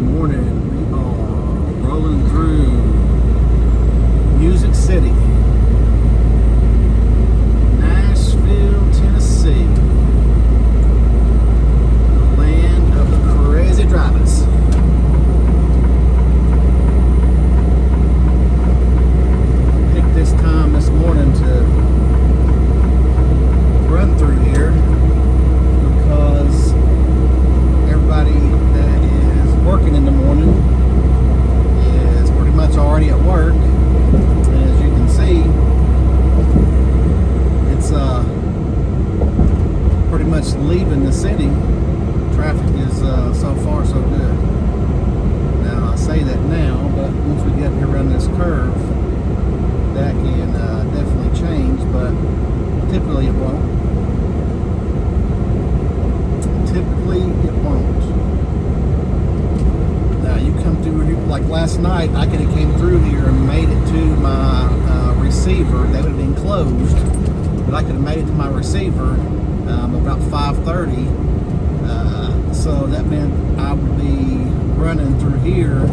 morning. We are rolling through Music City, Nashville, Tennessee, the land of the crazy drivers. I picked this time this morning to run through here because everybody that is working in the morning is pretty much already at work, and as you can see, it's pretty much leaving the city. Traffic is so far so good. Now I say that now, but once we get here around this curve, that can definitely change, but typically it won't. Typically it won't. Now you come through here, like last night, I could have came through here and made it to my receiver. They would have been closed, but I could have made it to my receiver about 5:30. So that meant I would be running through here,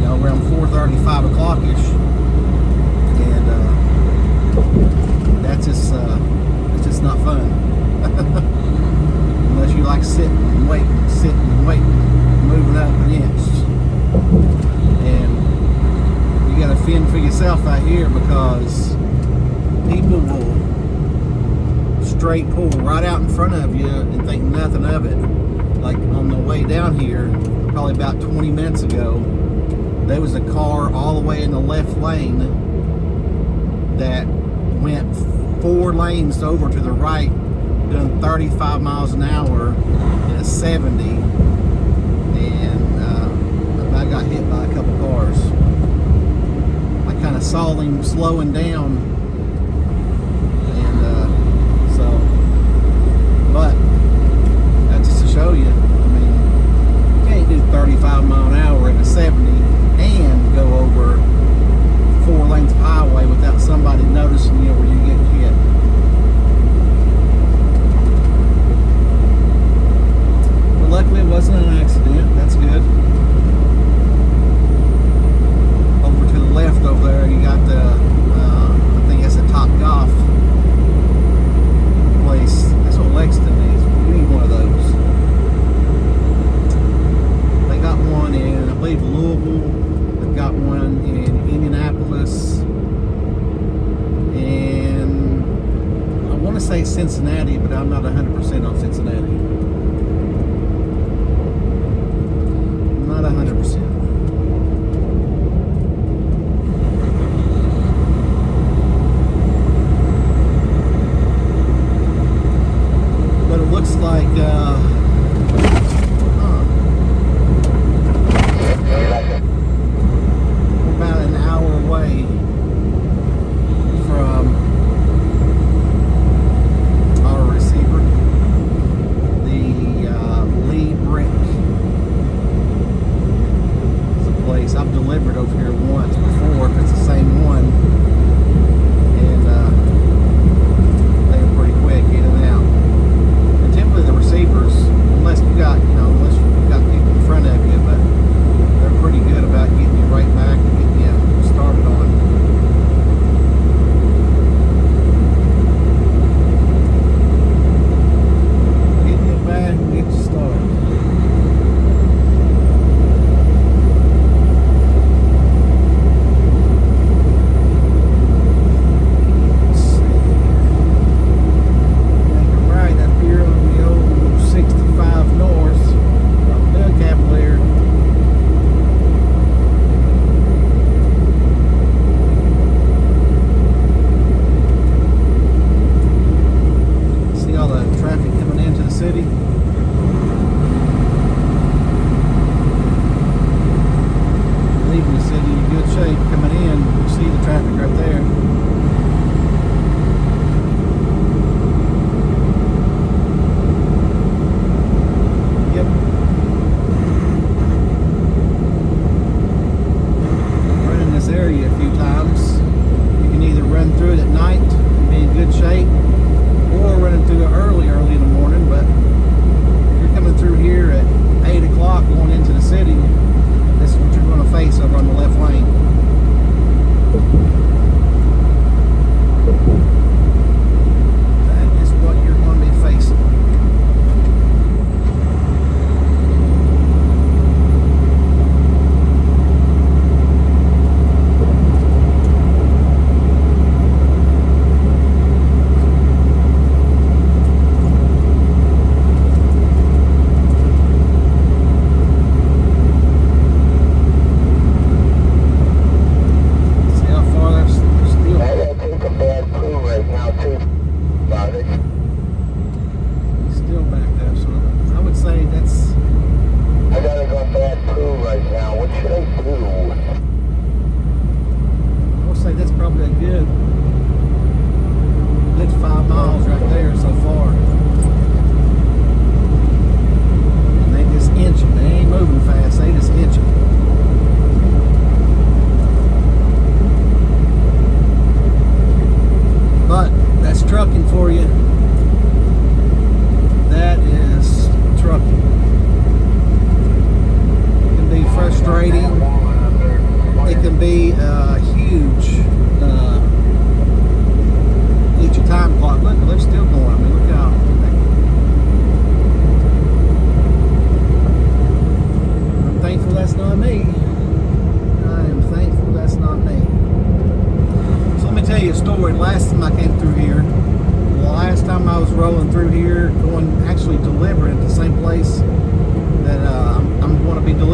around 4:30, 5 o'clock-ish. And that's just, it's just not fun. Unless you like sitting and waiting, moving up an inch. And you got to fend for yourself out here because people will straight pull right out in front of you and think nothing of it. Like on the way down here, probably about 20 minutes ago, there was a car all the way in the left lane that went 4 lanes over to the right, doing 35 miles an hour in a 70, and I got hit by a couple cars. I kind of saw him slowing down, and but that's just to show you, you can't do 35 mile an hour in a 70 and go over 4 lanes of highway without somebody noticing you where you're getting hit. Luckily, it wasn't an accident. That's good. Over to the left over there, you got the, I think that's a Top Golf place. That's what Lexington is. We need one of those. They got one in, I believe, Louisville. They've got one in Indianapolis. And I want to say Cincinnati, but I'm not 100% on Cincinnati. Not 100%. But it looks like we're about an hour away from our receiver, the Lee Brick place. I've delivered over here once before, if it's the same one, and they were pretty quick in and out. And typically the receivers, unless you've got people in front of you, but they're pretty good about getting you right back and getting you started on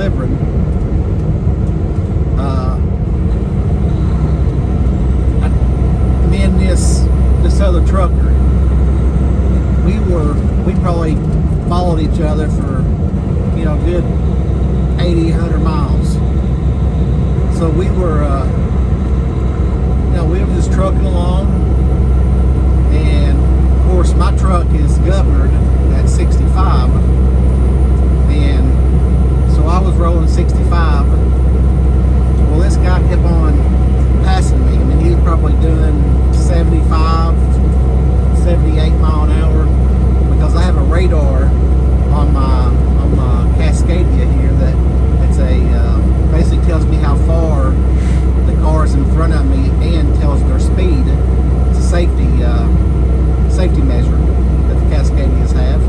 delivering. Me and this other trucker, we probably followed each other for, you know, good 80, 100 miles. So we were, you know, we were just trucking along, and of course my truck is governed at 65, and so I was rolling 65. Well, this guy kept on passing me. I mean, he was probably doing 75, 78 mile an hour, because I have a radar on my Cascadia here that it's a basically tells me how far the cars in front of me and tells their speed. It's a safety measure that the Cascadias have.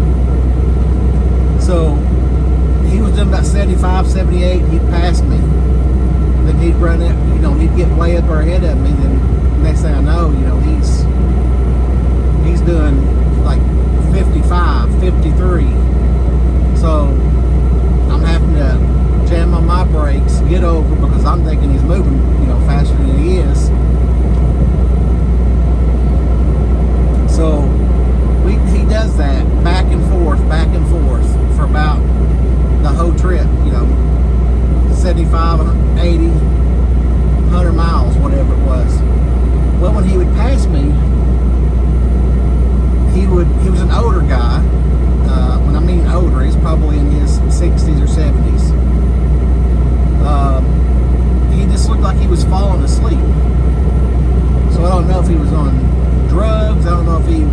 So he was doing about 75, 78. He'd pass me. Then he'd run it, you know, he'd get way up or ahead of me. Then next thing I know, you know, he's doing like 55, 53. So I'm having to jam on my brakes, get over, because I'm thinking he's moving, you know, faster than he is. So he does that back and forth for about the whole trip, you know, 75, 80, 100 miles, whatever it was. Well, when he would pass me, he was an older guy. When I mean older, he's probably in his 60s or 70s. He just looked like he was falling asleep. So I don't know if he was on drugs. I don't know if he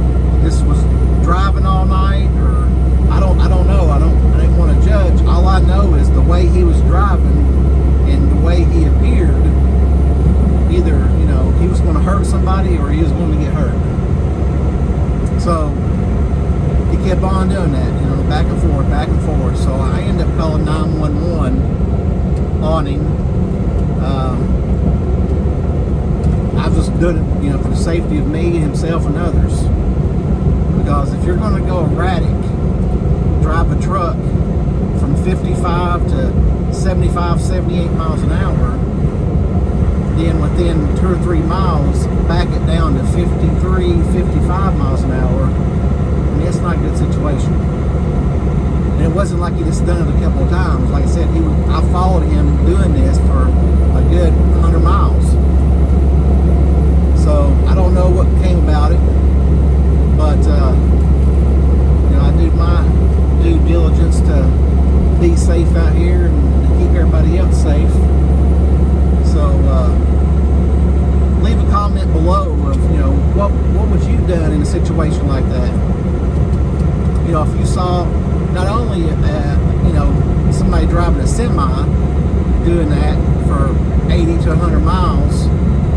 just was driving all night, or I don't know. I didn't want to judge. All I know is the way he was driving and the way he appeared, either, you know, he was going to hurt somebody or he was going to get hurt. So he kept on doing that, you know, back and forth, back and forth. So I ended up calling 911 on him. I was doing it, you know, for the safety of me, himself, and others. Because if you're going to go erratic, drive a truck from 55 to 75, 78 miles an hour, then within 2 or 3 miles, back it down to 53, 55 miles an hour, I mean, it's not a good situation. And it wasn't like he just done it a couple of times. Like I said, I followed him doing this for a good 100 miles. So I don't know what came about it, but you know, I do my due diligence to be safe out here and to keep everybody else safe. So leave a comment below of, you know, what would you have done in a situation like that. You know, if you saw not only you know, somebody driving a semi doing that for 80 to 100 miles,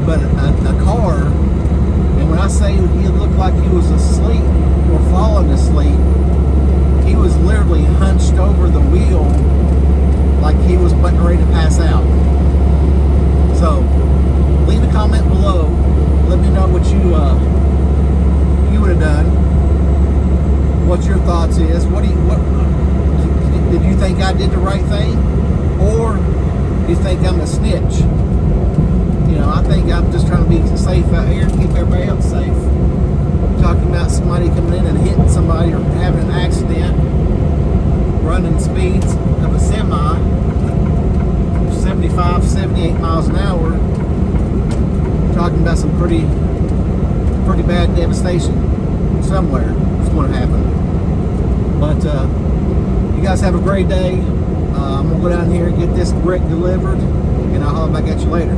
but a car, and when I say he looked like he was asleep or falling asleep, he was literally hunched over the wheel like he was butting ready to pass out. So leave a comment below. Let me know what you would have done. What your thoughts is. What did you think I did the right thing, or do you think I'm a snitch? You know, I think I'm just trying to be safe out here and keep everybody else safe. Talking about somebody coming in and hitting somebody or having an accident, running speeds of a semi, 75, 78 miles an hour. Talking about some pretty bad devastation somewhere. It's going to happen. But you guys have a great day. I'm going to go down here and get this brick delivered, and I'll holler back at you later.